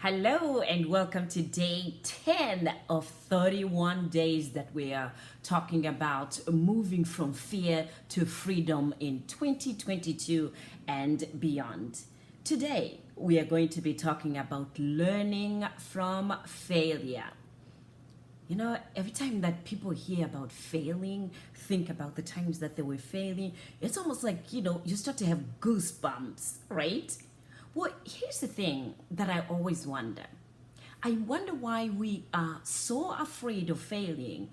Hello and welcome to day 10 of 31 days that we are talking about moving from fear to freedom in 2022 and beyond. Today, we are going to be talking about learning from failure. You know, every time that people hear about failing, think about the times that they were failing, it's almost like, you start to have goosebumps, right? Well, here's the thing that I always wonder. I wonder why we are so afraid of failing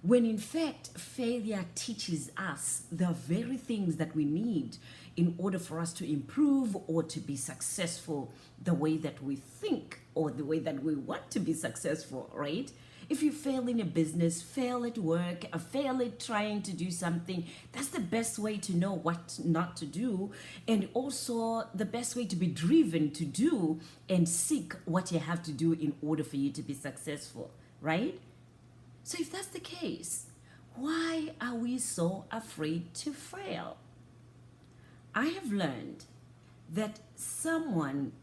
when in fact failure teaches us the very things that we need in order for us to improve or to be successful the way that we think or the way that we want to be successful, right? If you fail in a business, fail at work, fail at trying to do something, that's the best way to know what not to do, and also the best way to be driven to do and seek what you have to do in order for you to be successful, right? So if that's the case, why are we so afraid to fail? I have learned that someone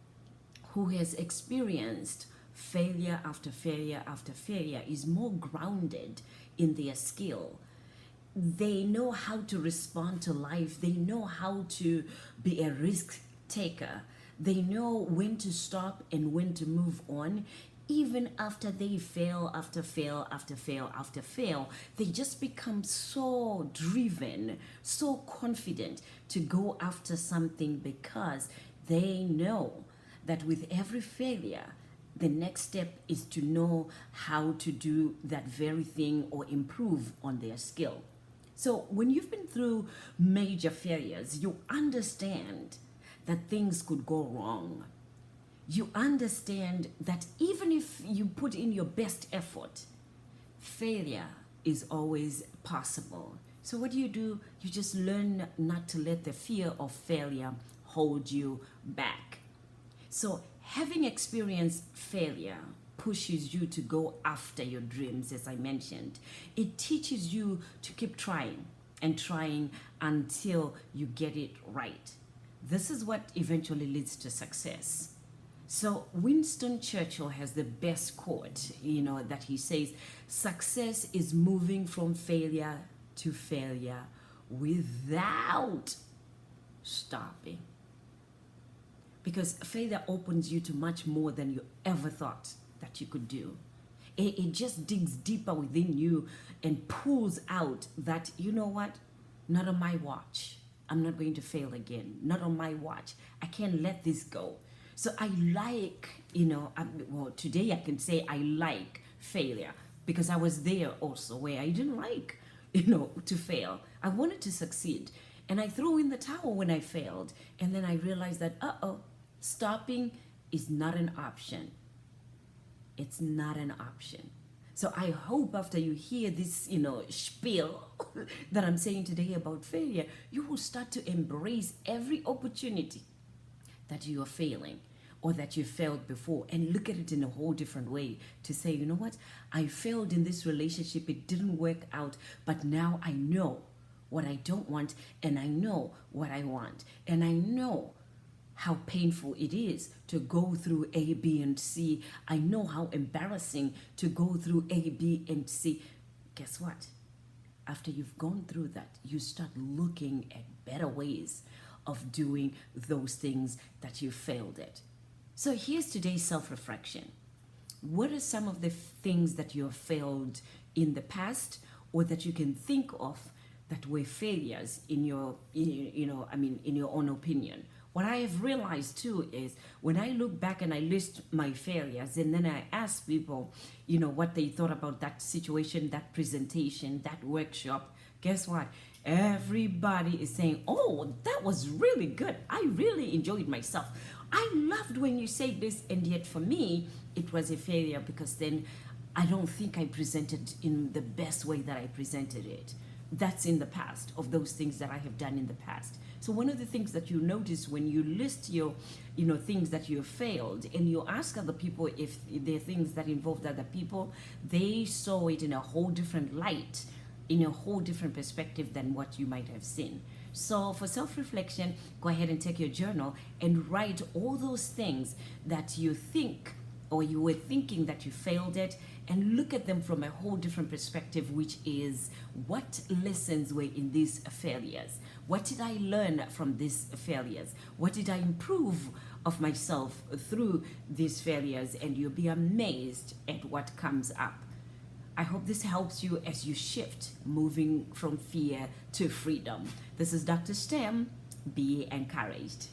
who has experienced failure after failure after failure is more grounded in their skill. They know how to respond to life. They know how to be a risk taker. They know when to stop and when to move on. Even after they fail, after fail, after fail, after fail, they just become so driven, so confident to go after something because they know that with every failure, the next step is to know how to do that very thing or improve on their skill. So when you've been through major failures, you understand that things could go wrong. You understand that even if you put in your best effort, failure is always possible. So what do? You just learn not to let the fear of failure hold you back. So having experienced failure pushes you to go after your dreams, as I mentioned. It teaches you to keep trying and trying until you get it right. This is what eventually leads to success. So Winston Churchill has the best quote, that he says, success is moving from failure to failure without stopping. Because failure opens you to much more than you ever thought that you could do. It just digs deeper within you and pulls out that, you know what, not on my watch. I'm not going to fail again. Not on my watch. I can't let this go. So I like, today I can say I like failure because I was there also where I didn't like, to fail. I wanted to succeed. And I threw in the towel when I failed. And then I realized that, stopping is not an option. It's not an option. So I hope after you hear this, spiel that I'm saying today about failure, you will start to embrace every opportunity that you are failing or that you failed before and look at it in a whole different way to say, you know what, I failed in this relationship, it didn't work out, but now I know what I don't want and I know what I want. And I know how painful it is to go through A, B, and C. I know how embarrassing to go through A, B, and C. Guess what? After you've gone through that, you start looking at better ways of doing those things that you failed at. So here's today's self-reflection. What are some of the things that you have failed in the past or that you can think of that were failures in your, in your own opinion? What I have realized too is when I look back and I list my failures and then I ask people, what they thought about that situation, that presentation, that workshop, guess what? Everybody is saying, oh, that was really good. I really enjoyed myself. I loved when you said this, and yet for me, it was a failure because then I don't think I presented in the best way that I presented it. That's in the past, of those things that I have done in the past. So one of the things that you notice when you list your, things that you have failed and you ask other people if there are things that involved other people, they saw it in a whole different light, in a whole different perspective than what you might have seen. So for self-reflection, go ahead and take your journal and write all those things that you think or you were thinking that you failed at, and look at them from a whole different perspective, which is what lessons were in these failures? What did I learn from these failures? What did I improve of myself through these failures? And you'll be amazed at what comes up. I hope this helps you as you shift, moving from fear to freedom. This is Dr. Stem. Be encouraged.